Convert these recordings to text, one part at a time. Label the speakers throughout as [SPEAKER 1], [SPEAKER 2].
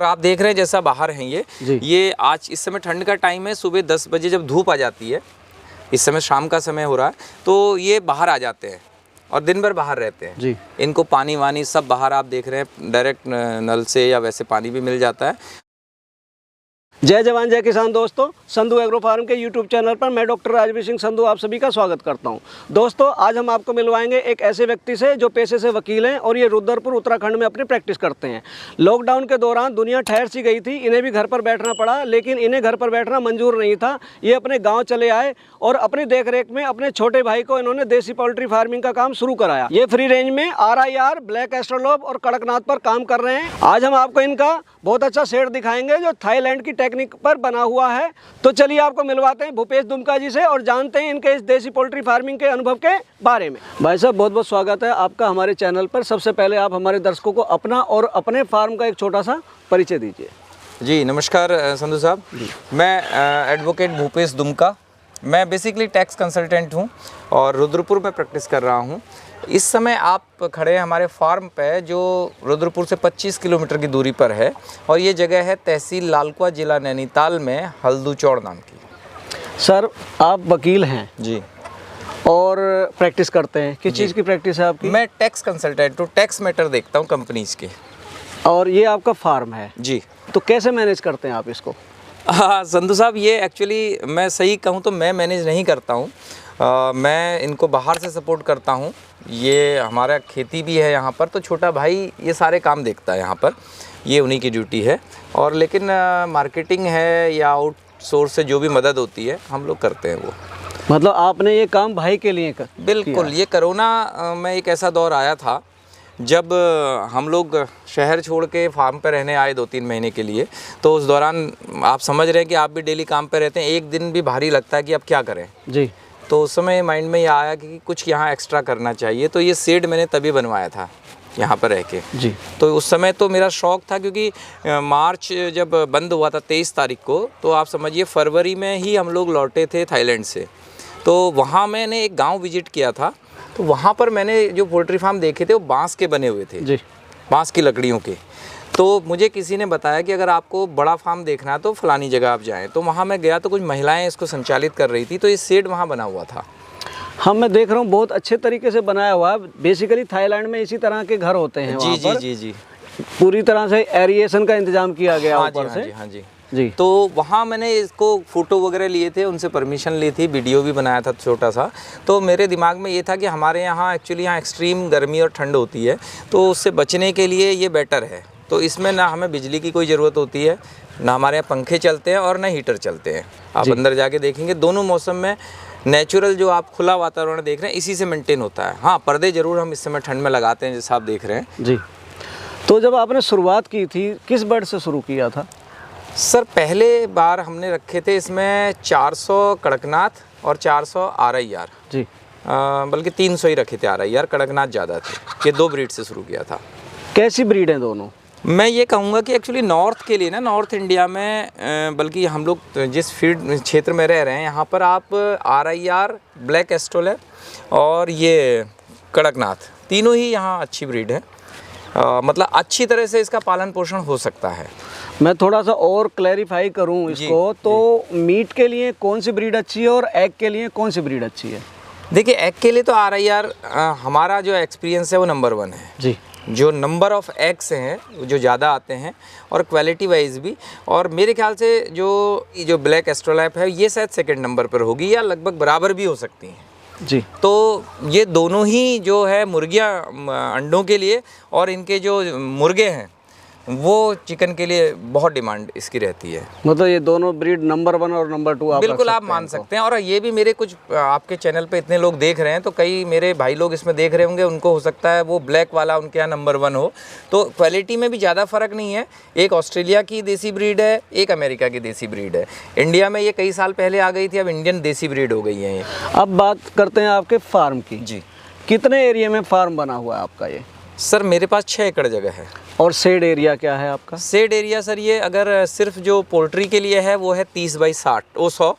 [SPEAKER 1] आप देख रहे हैं जैसा बाहर हैं ये आज इस समय ठंड का टाइम है, सुबह 10 बजे जब धूप आ जाती है, इस समय शाम का समय हो रहा है, तो ये बाहर आ जाते हैं और दिन भर बाहर रहते हैं जी। इनको पानी वानी सब बाहर आप देख रहे हैं, डायरेक्ट नल से या वैसे पानी भी मिल जाता है।
[SPEAKER 2] जय जवान जय किसान दोस्तों, संधू एग्रो फार्म के YouTube चैनल पर मैं डॉक्टर राजवीर सिंह संधू आप सभी का स्वागत करता हूं। दोस्तों, आज हम आपको मिलवाएंगे एक ऐसे व्यक्ति से जो पेशे से वकील हैं और ये रुद्रपुर उत्तराखंड में अपनी प्रैक्टिस करते हैं। लॉकडाउन के दौरान दुनिया ठहर सी गई थी, इन्हें भी घर पर बैठना पड़ा, लेकिन इन्हें घर पर बैठना मंजूर नहीं था। ये अपने गाँव चले आए और अपनी देख रेख में अपने छोटे भाई को इन्होंने देसी पोल्ट्री फार्मिंग का काम शुरू कराया। ये फ्री रेंज में RIR, ब्लैक एस्ट्रोलोब और कड़कनाथ पर काम कर रहे हैं। आज हम आपको इनका बहुत अच्छा शेड दिखाएंगे जो थाईलैंड की टेक्निक पर बना हुआ है। तो चलिए आपको मिलवाते हैं भूपेश दुमका जी से और जानते हैं इनके इस देसी पोल्ट्री फार्मिंग के अनुभव के बारे में। भाई साहब, बहुत बहुत स्वागत है आपका हमारे चैनल पर। सबसे पहले आप हमारे दर्शकों को अपना और अपने फार्म का एक छोटा सा परिचय दीजिए।
[SPEAKER 1] जी नमस्कार संधू साहब, मैं एडवोकेट भूपेश दुमका, मैं बेसिकली टैक्स कंसल्टेंट हूँ और रुद्रपुर में प्रैक्टिस कर रहा हूँ। इस समय आप खड़े हैं हमारे फार्म पे जो रुद्रपुर से 25 किलोमीटर की दूरी पर है और ये जगह है तहसील लालकुआ, जिला नैनीताल में, हल्दूचौड़ नाम की।
[SPEAKER 2] सर, आप वकील हैं
[SPEAKER 1] जी
[SPEAKER 2] और प्रैक्टिस करते हैं, किस चीज़ की प्रैक्टिस है आपकी?
[SPEAKER 1] मैं टैक्स कंसल्टेंट हूँ, टैक्स मैटर देखता हूँ कंपनीज़ के।
[SPEAKER 2] और ये आपका फार्म है
[SPEAKER 1] जी,
[SPEAKER 2] तो कैसे मैनेज करते हैं आप इसको?
[SPEAKER 1] हाँ संधू साहब, ये एक्चुअली मैं सही कहूँ तो मैं मैनेज नहीं करता हूँ, मैं इनको बाहर से सपोर्ट करता हूँ। ये हमारा खेती भी है यहाँ पर, तो छोटा भाई ये सारे काम देखता है यहाँ पर, ये उन्हीं की ड्यूटी है। और लेकिन मार्केटिंग है या आउटसोर्स से जो भी मदद होती है हम लोग करते हैं वो।
[SPEAKER 2] मतलब आपने ये काम भाई के लिए कर?
[SPEAKER 1] बिल्कुल। ये कोरोना में एक ऐसा दौर आया था जब हम लोग शहर छोड़ के फार्म पे रहने आए 2-3 महीने के लिए, तो उस दौरान आप समझ रहे हैं कि आप भी डेली काम पे रहते हैं, एक दिन भी भारी लगता है कि अब क्या करें जी। तो उस समय माइंड में ये आया कि कुछ यहाँ एक्स्ट्रा करना चाहिए, तो ये शेड मैंने तभी बनवाया था यहाँ पर रह के जी। तो उस समय तो मेरा शौक था, क्योंकि मार्च जब बंद हुआ था 23 तारीख को, तो आप समझिए फरवरी में ही हम लोग लौटे थे थाईलैंड से। तो वहाँ मैंने एक गाँव विजिट किया था, तो वहाँ पर मैंने जो पोल्ट्री फार्म देखे थे वो बांस के बने हुए थे जी, बांस की लकड़ियों के। तो मुझे किसी ने बताया कि अगर आपको बड़ा फार्म देखना है तो फलानी जगह आप जाएं। तो वहाँ मैं गया तो कुछ महिलाएं इसको संचालित कर रही थी, तो ये शेड वहाँ बना हुआ था।
[SPEAKER 2] हाँ, मैं देख रहा हूँ बहुत अच्छे तरीके से बनाया हुआ है। बेसिकली थाईलैंड में इसी तरह के घर होते हैं।
[SPEAKER 1] जी जी जी जी,
[SPEAKER 2] पूरी तरह से एरिएशन का इंतजाम किया गया ऊपर से।
[SPEAKER 1] हाँ जी जी। तो वहाँ मैंने इसको फ़ोटो वगैरह लिए थे, उनसे परमिशन ली थी, वीडियो भी बनाया था छोटा सा। तो मेरे दिमाग में ये था कि हमारे यहाँ एक्चुअली यहाँ एक्सट्रीम गर्मी और ठंड होती है, तो उससे बचने के लिए ये बेटर है। तो इसमें ना हमें बिजली की कोई ज़रूरत होती है, ना हमारे यहाँ पंखे चलते हैं और ना हीटर चलते हैं। आप अंदर जाके देखेंगे दोनों मौसम में नेचुरल जो आप खुला वातावरण देख रहे हैं इसी से मेंटेन होता है। हाँ, पर्दे ज़रूर हम इस समय ठंड में लगाते हैं जैसा आप देख रहे हैं जी।
[SPEAKER 2] तो जब आपने शुरुआत की थी किस बर्ड से शुरू किया था?
[SPEAKER 1] सर, पहले बार हमने रखे थे इसमें 400 कड़कनाथ और 400 RIR जी, बल्कि 300 ही रखे थे RIR, कड़कनाथ ज़्यादा थे। ये 2 ब्रीड से शुरू किया था।
[SPEAKER 2] कैसी ब्रीड हैं दोनों? मैं
[SPEAKER 1] ये कहूँगा कि एक्चुअली नॉर्थ के लिए ना, नॉर्थ इंडिया में बल्कि हम लोग जिस फील्ड क्षेत्र में रह रहे हैं यहाँ पर आप RIR, ब्लैक एस्ट्रोलैब और ये कड़कनाथ तीनों ही यहाँ अच्छी ब्रीड है। मतलब अच्छी तरह से इसका पालन पोषण हो सकता है।
[SPEAKER 2] मैं थोड़ा सा और क्लैरिफाई करूं इसको, तो मीट के लिए कौन सी ब्रीड अच्छी है और एग के लिए कौन सी ब्रीड अच्छी है?
[SPEAKER 1] देखिए, एग के लिए तो RIR हमारा जो एक्सपीरियंस है वो नंबर 1 है जी। जो नंबर ऑफ़ एग्स हैं जो ज़्यादा आते हैं और क्वालिटी वाइज भी, और मेरे ख्याल से जो ब्लैक एस्ट्रोलैब है ये शायद 2nd नंबर पर होगी या लगभग बराबर भी हो सकती हैं जी। तो ये दोनों ही जो है मुर्गियाँ अंडों के लिए और इनके जो मुर्गे हैं वो चिकन के लिए बहुत डिमांड इसकी रहती है।
[SPEAKER 2] मतलब ये दोनों ब्रीड नंबर 1 और नंबर 2
[SPEAKER 1] बिल्कुल आप मान सकते हैं। और ये भी मेरे कुछ आपके चैनल पे इतने लोग देख रहे हैं, तो कई मेरे भाई लोग इसमें देख रहे होंगे, उनको हो सकता है वो ब्लैक वाला उनके यहाँ नंबर 1 हो। तो क्वालिटी में भी ज़्यादा फ़र्क नहीं है। एक ऑस्ट्रेलिया की देसी ब्रीड है, एक अमेरिका की देसी ब्रीड है। इंडिया में ये कई साल पहले आ गई थी, अब इंडियन देसी ब्रीड हो गई है ये।
[SPEAKER 2] अब बात करते हैं आपके फार्म की जी। कितने एरिया में फार्म बना हुआ है आपका ये?
[SPEAKER 1] सर, मेरे पास 6 एकड़ जगह है।
[SPEAKER 2] और शेड एरिया क्या है आपका?
[SPEAKER 1] शेड एरिया सर, ये अगर सिर्फ जो पोल्ट्री के लिए है वो है 30 बाई 60, वो 100,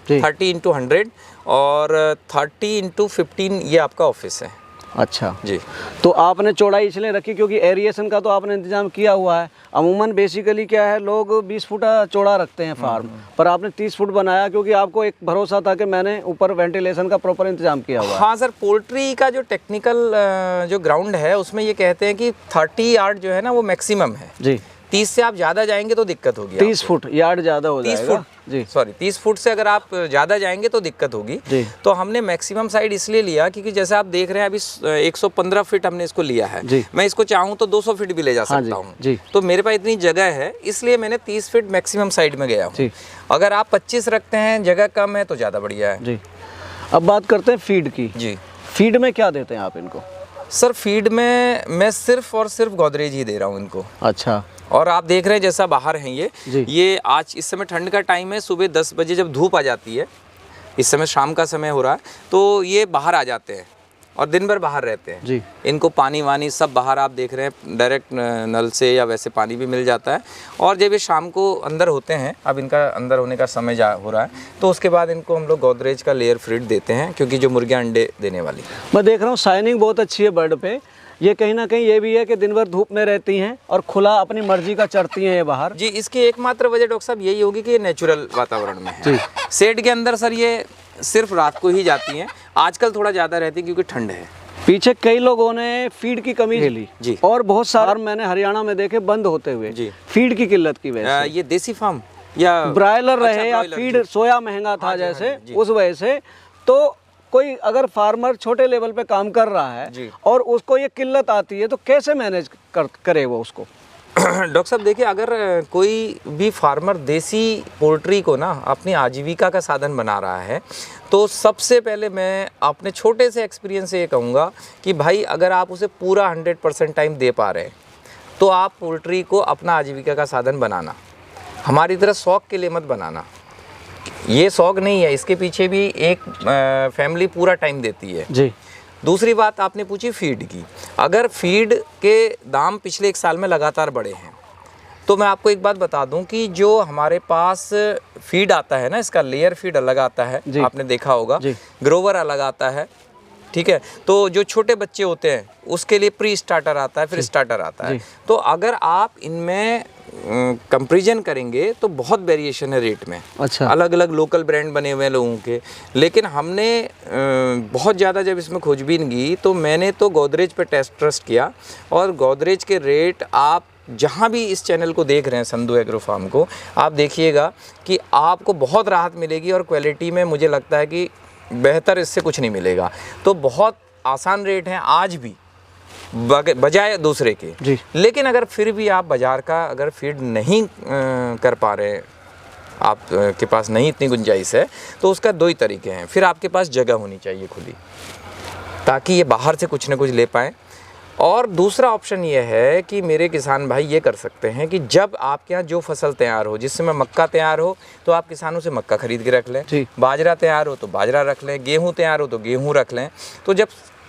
[SPEAKER 1] 30 × 100 और 30 × 15 ये आपका ऑफिस है।
[SPEAKER 2] अच्छा
[SPEAKER 1] जी।
[SPEAKER 2] तो आपने चौड़ाई इसलिए रखी क्योंकि एरिएशन का तो आपने इंतजाम किया हुआ है। अमूमन बेसिकली क्या है, लोग 20 फुट चौड़ा रखते हैं फार्म, पर आपने 30 फुट बनाया क्योंकि आपको एक भरोसा था कि मैंने ऊपर वेंटिलेशन का प्रॉपर इंतजाम किया हुआ है।
[SPEAKER 1] हाँ सर, पोल्ट्री का जो टेक्निकल जो ग्राउंड है उसमें ये कहते हैं कि 30 यार्ड जो है ना वो मैक्सिमम है
[SPEAKER 2] जी।
[SPEAKER 1] 30 से आप ज़्यादा जाएंगे तो दिक्कत होगी।
[SPEAKER 2] 30 फुट यार्ड ज़्यादा हो
[SPEAKER 1] 30
[SPEAKER 2] जाएगा।
[SPEAKER 1] फुट
[SPEAKER 2] जी
[SPEAKER 1] सॉरी 30 फुट से अगर आप ज़्यादा जाएंगे तो दिक्कत होगी।
[SPEAKER 2] जी।
[SPEAKER 1] तो हमने मैक्सिमम साइड इसलिए लिया क्योंकि जैसे आप देख रहे हैं अभी 115 फीट हमने इसको लिया है।
[SPEAKER 2] जी।
[SPEAKER 1] मैं इसको चाहूँ तो 200 फीट भी ले जा
[SPEAKER 2] हाँ
[SPEAKER 1] सकता हूँ।
[SPEAKER 2] जी।
[SPEAKER 1] तो मेरे पास इतनी जगह है इसलिए मैंने 30 फीट मैक्सिमम साइड में गया हूँ।
[SPEAKER 2] जी।
[SPEAKER 1] अगर आप 25 रखते हैं, जगह कम है तो ज़्यादा बढ़िया है।
[SPEAKER 2] जी। अब बात करते हैं फीड की।
[SPEAKER 1] जी
[SPEAKER 2] फीड में क्या देते हैं आप इनको?
[SPEAKER 1] सर, फीड में मैं सिर्फ और सिर्फ गोदरेज ही दे रहा हूँ इनको।
[SPEAKER 2] अच्छा।
[SPEAKER 1] और आप देख रहे हैं जैसा बाहर हैं
[SPEAKER 2] जी।
[SPEAKER 1] ये आज इस समय ठंड का टाइम है, सुबह 10 बजे जब धूप आ जाती है, इस समय शाम का समय हो रहा है, तो ये बाहर आ जाते हैं और दिन भर बाहर रहते हैं।
[SPEAKER 2] जी।
[SPEAKER 1] इनको पानी वानी सब बाहर आप देख रहे हैं, डायरेक्ट नल से या वैसे पानी भी मिल जाता है। और जब ये शाम को अंदर होते हैं, अब इनका अंदर होने का समय हो रहा है, तो उसके बाद इनको हम लोग गोदरेज का लेयर फीड देते हैं क्योंकि जो मुर्गियाँ अंडे देने वाली।
[SPEAKER 2] मैं देख रहा हूँ शाइनिंग बहुत अच्छी है बर्ड पे। ये कहीं ना कहीं ये भी है कि दिन भर धूप में रहती हैं और खुला अपनी मर्जी का चरती हैं ये बाहर।
[SPEAKER 1] जी, इसकी एकमात्र वजह डॉक्टर साहब यही होगी कि ये नेचुरल वातावरण में है।
[SPEAKER 2] जी।
[SPEAKER 1] शेड के अंदर सर ये सिर्फ रात को ही जाती हैं, आजकल थोड़ा ज़्यादा रहती है क्योंकि ठंड है।
[SPEAKER 2] पीछे कई लोगों ने फीड की कमी झेली
[SPEAKER 1] जी।
[SPEAKER 2] और बहुत सारे मैंने हरियाणा में देखे बंद होते हुए
[SPEAKER 1] जी।
[SPEAKER 2] फीड की किल्लत की वजह से।
[SPEAKER 1] ये देसी फार्म या
[SPEAKER 2] ब्रायलर रहे
[SPEAKER 1] अच्छा,
[SPEAKER 2] या
[SPEAKER 1] ब्रॉयलर,
[SPEAKER 2] फीड सोया महंगा था
[SPEAKER 1] हाँ जी, हाँ
[SPEAKER 2] जैसे
[SPEAKER 1] जी, जी।
[SPEAKER 2] उस वजह से, तो कोई अगर फार्मर छोटे लेवल पे काम कर रहा है
[SPEAKER 1] जी।
[SPEAKER 2] और उसको ये किल्लत आती है तो कैसे मैनेज करे वो उसको?
[SPEAKER 1] डॉक्टर साहब देखिए, अगर कोई भी फार्मर देसी पोल्ट्री को ना अपनी आजीविका का साधन बना रहा है तो सबसे पहले मैं अपने छोटे से एक्सपीरियंस से ये कहूँगा कि भाई अगर आप उसे पूरा 100% टाइम दे पा रहे हैं तो आप पोल्ट्री को अपना आजीविका का साधन बनाना, हमारी तरह शौक के लिए मत बनाना। ये शौक नहीं है, इसके पीछे भी एक फैमिली पूरा टाइम देती है।
[SPEAKER 2] जी।
[SPEAKER 1] दूसरी बात आपने पूछी फीड की। अगर फीड के दाम पिछले 1 साल में लगातार बढ़े हैं तो मैं आपको एक बात बता दूं कि जो हमारे पास फीड आता है ना, इसका लेयर फीड अलग आता है, आपने देखा होगा, ग्रोवर अलग आता है, ठीक है। तो जो छोटे बच्चे होते हैं उसके लिए प्री स्टार्टर आता है, फिर स्टार्टर आता है। तो अगर आप इनमें कंपैरिजन करेंगे तो बहुत वेरिएशन है रेट में।
[SPEAKER 2] अच्छा।
[SPEAKER 1] अलग अलग लोकल ब्रांड बने हुए हैं लोगों के, लेकिन हमने बहुत ज़्यादा जब इसमें खोजबीन की तो मैंने तो गोदरेज पे ट्रस्ट किया और गोदरेज के रेट आप जहाँ भी इस चैनल को देख रहे हैं, संधू एग्रो फार्म को, आप देखिएगा कि आपको बहुत राहत मिलेगी और क्वालिटी में मुझे लगता है कि बेहतर इससे कुछ नहीं मिलेगा। तो बहुत आसान रेट हैं आज भी बजाय दूसरे के।
[SPEAKER 2] जी।
[SPEAKER 1] लेकिन अगर फिर भी आप बाज़ार का अगर फीड नहीं कर पा रहे, आप के पास नहीं इतनी गुंजाइश है, तो उसका 2 ही तरीके हैं। फिर आपके पास जगह होनी चाहिए खुली ताकि ये बाहर से कुछ ना कुछ ले पाएँ। और दूसरा ऑप्शन ये है कि मेरे किसान भाई ये कर सकते हैं कि जब आपके यहाँ जो फसल तैयार हो, जिस समय मक्का तैयार हो तो आप किसानों से मक्का खरीद के रख लें, बाजरा तैयार हो तो बाजरा रख लें, गेहूँ तैयार हो तो गेहूँ रख लें। तो जब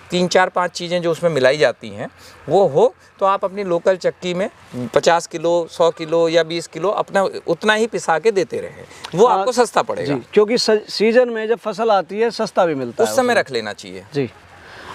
[SPEAKER 1] 3, 4, 5 चीज़ें जो उसमें मिलाई जाती हैं वो हो तो आप अपनी लोकल चक्की में 50 किलो, 100 किलो या 20 किलो अपना उतना ही पिसा के देते रहें, वो आपको सस्ता पड़ेगा।
[SPEAKER 2] क्योंकि सीजन में जब फसल आती है सस्ता भी मिलता है,
[SPEAKER 1] उस समय रख लेना चाहिए।
[SPEAKER 2] जी।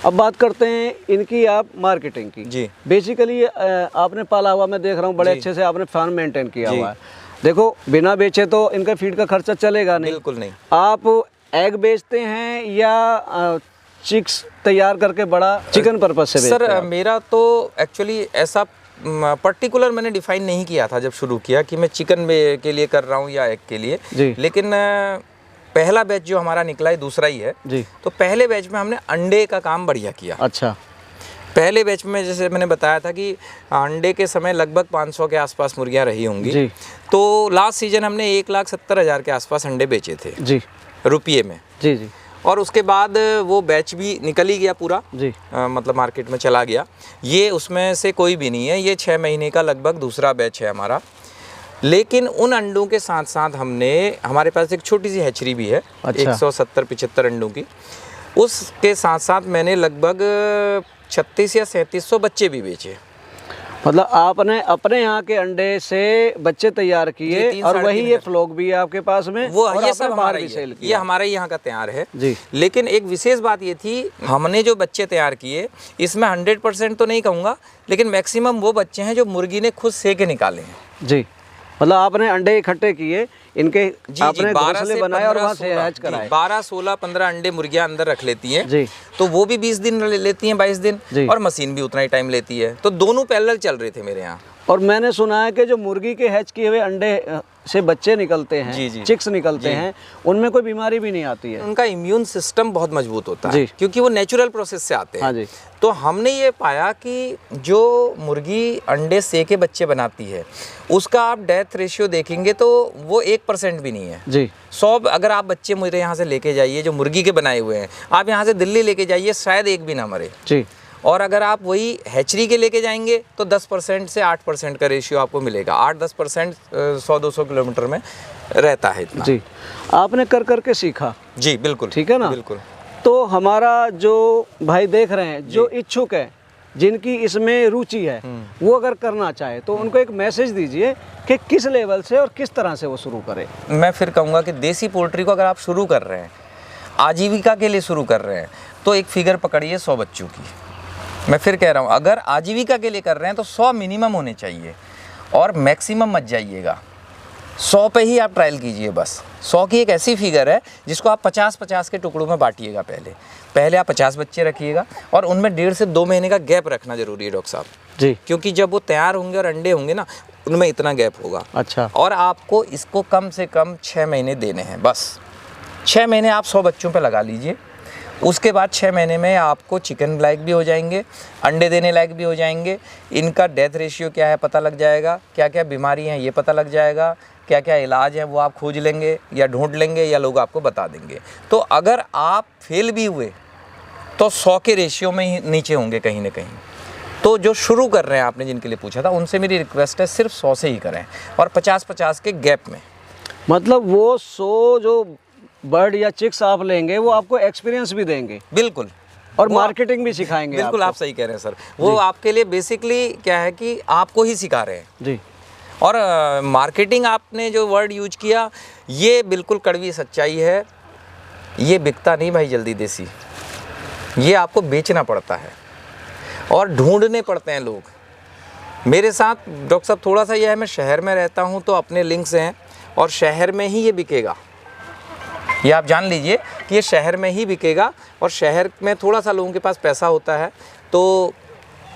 [SPEAKER 2] अब बात करते हैं इनकी आप मार्केटिंग की।
[SPEAKER 1] जी।
[SPEAKER 2] बेसिकली आपने पाला हुआ, मैं देख रहा हूँ बड़े अच्छे से आपने फार्म मेंटेन किया हुआ है। देखो बिना बेचे तो इनका फीड का खर्चा चलेगा नहीं।
[SPEAKER 1] बिल्कुल नहीं।
[SPEAKER 2] आप एग बेचते हैं या चिक्स तैयार करके बड़ा चिकन पर्पस से बेचते हैं?
[SPEAKER 1] सर मेरा तो एक्चुअली ऐसा पर्टिकुलर मैंने डिफाइन नहीं किया था जब शुरू किया कि मैं चिकन के लिए कर रहा हूँ या एग के लिए।
[SPEAKER 2] जी।
[SPEAKER 1] लेकिन पहला बैच जो हमारा निकला है दूसरा ही है।
[SPEAKER 2] जी।
[SPEAKER 1] तो पहले बैच में हमने अंडे का काम बढ़िया किया।
[SPEAKER 2] अच्छा।
[SPEAKER 1] पहले बैच में जैसे मैंने बताया था कि अंडे के समय लगभग 500 के आसपास मुर्गियाँ रही होंगी।
[SPEAKER 2] जी।
[SPEAKER 1] तो लास्ट सीजन हमने 1,70,000 के आसपास अंडे बेचे थे।
[SPEAKER 2] जी।
[SPEAKER 1] रुपये में।
[SPEAKER 2] जी। जी।
[SPEAKER 1] और उसके बाद वो बैच भी निकल ही गया पूरा।
[SPEAKER 2] जी।
[SPEAKER 1] मतलब मार्केट में चला गया। ये उसमें से कोई भी नहीं है, ये 6 महीने का लगभग दूसरा बैच है हमारा। लेकिन उन अंडों के साथ साथ हमारे पास एक छोटी सी हैचरी भी है। अच्छा। 170-75 अंडों की। उसके साथ साथ मैंने लगभग 36 या 3700 बच्चे भी बेचे।
[SPEAKER 2] मतलब आपने अपने यहाँ के अंडे से बच्चे तैयार किए
[SPEAKER 1] जी,
[SPEAKER 2] और
[SPEAKER 1] 3-3.5
[SPEAKER 2] वही ये फ्लॉक भी है आपके पास में,
[SPEAKER 1] वो
[SPEAKER 2] और
[SPEAKER 1] ये
[SPEAKER 2] आपने
[SPEAKER 1] सब
[SPEAKER 2] बाहर
[SPEAKER 1] हमारा
[SPEAKER 2] भी
[SPEAKER 1] ही
[SPEAKER 2] सेल
[SPEAKER 1] है, ये
[SPEAKER 2] किया।
[SPEAKER 1] हमारे यहाँ का तैयार है
[SPEAKER 2] जी।
[SPEAKER 1] लेकिन एक विशेष बात ये थी, हमने जो बच्चे तैयार किए इसमें 100% तो नहीं कहूँगा, लेकिन मैक्सिमम वो बच्चे हैं जो मुर्गी ने खुद सेके निकाले हैं।
[SPEAKER 2] जी, मतलब आपने अंडे इकट्ठे किए, इनके
[SPEAKER 1] जी
[SPEAKER 2] आपने
[SPEAKER 1] 12
[SPEAKER 2] घोंसले
[SPEAKER 1] से
[SPEAKER 2] बनाए और
[SPEAKER 1] 15
[SPEAKER 2] वहाँ से
[SPEAKER 1] 16
[SPEAKER 2] हैच कराए।
[SPEAKER 1] 12 16 15 अंडे मुर्गियाँ अंदर रख लेती हैं
[SPEAKER 2] जी।
[SPEAKER 1] तो वो भी 20 दिन लेती हैं, 22 दिन,
[SPEAKER 2] जी।
[SPEAKER 1] और मशीन भी उतना ही टाइम लेती है, तो दोनों पैरेलल चल रहे थे मेरे यहाँ।
[SPEAKER 2] और मैंने सुना है कि जो मुर्गी के हैच किए हुए अंडे से बच्चे निकलते हैं,
[SPEAKER 1] जी, जी।
[SPEAKER 2] चिक्स निकलते हैं, उनमें कोई बीमारी भी नहीं आती है।
[SPEAKER 1] उनका इम्यून सिस्टम बहुत मजबूत होता है
[SPEAKER 2] जी।
[SPEAKER 1] क्योंकि वो नेचुरल प्रोसेस से आते हैं।
[SPEAKER 2] हाँ जी।
[SPEAKER 1] तो हमने ये पाया कि जो मुर्गी अंडे सेके बच्चे बनाती है उसका आप डेथ रेशियो देखेंगे तो वो 1% भी नहीं है।
[SPEAKER 2] जी।
[SPEAKER 1] 100 अगर आप बच्चे मेरे यहाँ से लेके जाइए जो मुर्गी के बनाए हुए हैं, आप यहाँ से दिल्ली लेके जाइए, शायद एक भी ना मरे।
[SPEAKER 2] जी।
[SPEAKER 1] और अगर आप वही हैचरी के लेके जाएंगे तो 10% से 8% का रेशियो आपको मिलेगा। 8-10% 100-200 किलोमीटर में रहता है इतना।
[SPEAKER 2] जी, आपने कर करके सीखा।
[SPEAKER 1] जी बिल्कुल,
[SPEAKER 2] ठीक है ना?
[SPEAKER 1] बिल्कुल।
[SPEAKER 2] तो हमारा जो भाई देख रहे हैं, जो इच्छुक है, जिनकी इसमें रुचि है, वो अगर करना चाहे तो उनको एक मैसेज दीजिए कि किस लेवल से और किस तरह से वो शुरू करें।
[SPEAKER 1] मैं फिर कहूँगा कि देसी पोल्ट्री को अगर आप शुरू कर रहे हैं, आजीविका के लिए शुरू कर रहे हैं, तो एक फिगर पकड़िए 100 बच्चों की। मैं फिर कह रहा हूँ, अगर आजीविका के लिए कर रहे हैं तो 100 मिनिमम होने चाहिए और मैक्सिमम मत जाइएगा। 100 पे ही आप ट्रायल कीजिए बस। 100 की एक ऐसी फिगर है जिसको आप 50-50 के टुकड़ों में बांटिएगा। पहले आप 50 बच्चे रखिएगा और उनमें 1.5 से 2 महीने का गैप रखना जरूरी है डॉक्टर साहब।
[SPEAKER 2] जी।
[SPEAKER 1] क्योंकि जब वो तैयार होंगे और अंडे होंगे ना, उनमें इतना गैप होगा।
[SPEAKER 2] अच्छा।
[SPEAKER 1] और आपको इसको कम से कम 6 महीने देने हैं बस। 6 महीने आप 100 बच्चों पे लगा लीजिए। उसके बाद 6 महीने में आपको चिकन लायक भी हो जाएंगे, अंडे देने लायक भी हो जाएंगे। इनका डेथ रेशियो क्या है पता लग जाएगा, क्या क्या बीमारी हैं ये पता लग जाएगा, क्या क्या इलाज है वो आप खोज लेंगे या ढूंढ लेंगे या लोग आपको बता देंगे। तो अगर आप फेल भी हुए तो 100 के रेशियो में ही नीचे होंगे कहीं ना कहीं। तो जो शुरू कर रहे हैं, आपने जिनके लिए पूछा था, उनसे मेरी रिक्वेस्ट है सिर्फ 100 से ही करें और 50-50 के गैप में।
[SPEAKER 2] मतलब वो 100 जो बर्ड या चिक्स आप लेंगे वो आपको एक्सपीरियंस भी देंगे।
[SPEAKER 1] बिल्कुल।
[SPEAKER 2] और मार्केटिंग भी सिखाएंगे।
[SPEAKER 1] बिल्कुल आप सही कह रहे हैं सर। वो आपके लिए बेसिकली क्या है कि आपको ही सिखा रहे हैं।
[SPEAKER 2] जी।
[SPEAKER 1] और मार्केटिंग आपने जो वर्ड यूज किया, ये बिल्कुल कड़वी सच्चाई है। ये बिकता नहीं भाई जल्दी देसी, ये आपको बेचना पड़ता है और ढूंढने पड़ते हैं लोग। मेरे साथ डॉक्टर साहब थोड़ा सा यह है, मैं शहर में रहता हूँ तो अपने लिंक्स हैं और शहर में ही ये बिकेगा। ये आप जान लीजिए कि ये शहर में ही बिकेगा और शहर में थोड़ा सा लोगों के पास पैसा होता है तो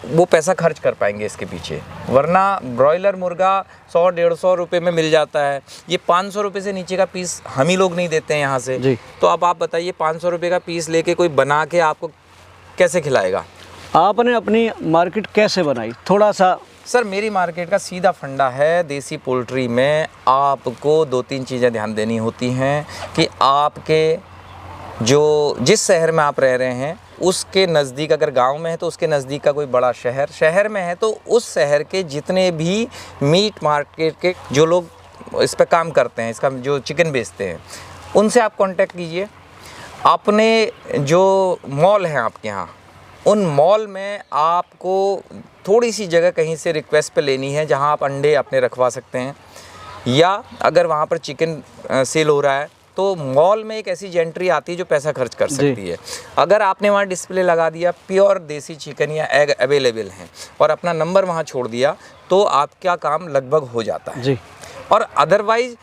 [SPEAKER 1] वो पैसा खर्च कर पाएंगे इसके पीछे। वरना ब्रॉयलर मुर्गा 100-150 रुपये में मिल जाता है। ये 500 रुपये से नीचे का पीस हम ही लोग नहीं देते हैं यहाँ से।
[SPEAKER 2] जी।
[SPEAKER 1] तो अब आप बताइए 500 रुपये का पीस लेके कोई बना के आपको कैसे खिलाएगा?
[SPEAKER 2] आपने अपनी मार्केट कैसे बनाई, थोड़ा सा?
[SPEAKER 1] सर मेरी मार्केट का सीधा फंडा है, देसी पोल्ट्री में आपको 2-3 चीज़ें ध्यान देनी होती हैं कि आपके जो जिस शहर में आप रह रहे हैं उसके नज़दीक, अगर गांव में है तो उसके नज़दीक का कोई बड़ा शहर में है तो उस शहर के जितने भी मीट मार्केट के जो लोग इस पर काम करते हैं, इसका जो चिकन बेचते हैं, उनसे आप कांटेक्ट कीजिए। अपने जो मॉल हैं आपके यहाँ, उन मॉल में आपको थोड़ी सी जगह कहीं से रिक्वेस्ट पे लेनी है जहाँ आप अंडे अपने रखवा सकते हैं, या अगर वहाँ पर चिकन सेल हो रहा है तो मॉल में एक ऐसी जेंट्री आती है जो पैसा खर्च कर सकती है। अगर आपने वहाँ डिस्प्ले लगा दिया प्योर देसी चिकन या एग अवेलेबल हैं और अपना नंबर वहाँ छोड़ दिया तो आपका काम लगभग हो जाता है।
[SPEAKER 2] जी।
[SPEAKER 1] और अदरवाइज़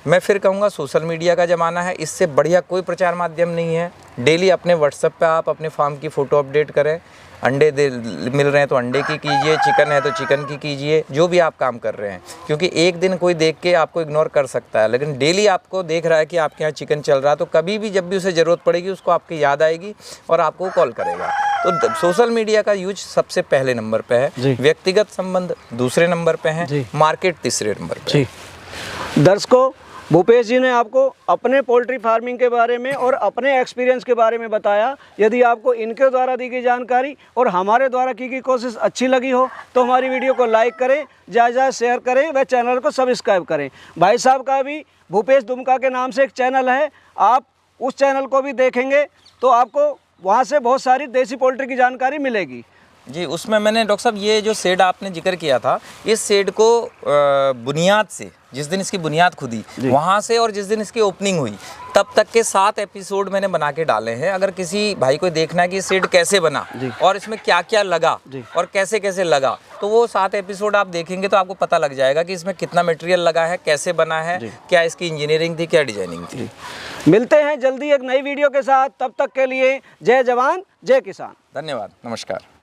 [SPEAKER 1] मैं फिर कहूँगा सोशल मीडिया का ज़माना है, इससे बढ़िया कोई प्रचार माध्यम नहीं है। डेली अपने व्हाट्सएप पे आप अपने फार्म की फ़ोटो अपडेट करें। अंडे मिल रहे हैं तो अंडे की कीजिए, चिकन है तो चिकन की कीजिए, जो भी आप काम कर रहे हैं। क्योंकि एक दिन कोई देख के आपको इग्नोर कर सकता है, लेकिन डेली आपको देख रहा है कि आपके यहाँ चिकन चल रहा है तो कभी भी जब भी उसे ज़रूरत पड़ेगी उसको आपकी याद आएगी और आपको कॉल करेगा। तो सोशल मीडिया का यूज सबसे पहले नंबर पे है, व्यक्तिगत संबंध दूसरे नंबर पे हैं, मार्केट तीसरे नंबर पे।
[SPEAKER 2] जी। दर्शकों, भूपेश जी ने आपको अपने पोल्ट्री फार्मिंग के बारे में और अपने एक्सपीरियंस के बारे में बताया। यदि आपको इनके द्वारा दी गई जानकारी और हमारे द्वारा की गई कोशिश अच्छी लगी हो तो हमारी वीडियो को लाइक करें, ज़्यादा शेयर करें व चैनल को सब्सक्राइब करें। भाई साहब का भी भूपेश दुमका के नाम से एक चैनल है, आप उस चैनल को भी देखेंगे तो आपको वहाँ से बहुत सारी देसी पोल्ट्री की जानकारी मिलेगी।
[SPEAKER 1] जी, उसमें मैंने डॉक्टर साहब ये जो शेड आपने जिक्र किया था, इस शेड को बुनियाद से, जिस दिन इसकी बुनियाद खुदी वहाँ से और जिस दिन इसकी ओपनिंग हुई तब तक के 7 एपिसोड मैंने बना के डाले हैं। अगर किसी भाई को देखना है कि ये शेड कैसे बना और इसमें क्या क्या लगा और कैसे कैसे लगा, तो वो 7 एपिसोड आप देखेंगे तो आपको पता लग जाएगा कि इसमें कितना मटेरियल लगा है, कैसे बना है, क्या इसकी इंजीनियरिंग थी, क्या डिजाइनिंग थी।
[SPEAKER 2] मिलते हैं जल्दी एक नई वीडियो के साथ, तब तक के लिए जय जवान जय किसान।
[SPEAKER 1] धन्यवाद, नमस्कार।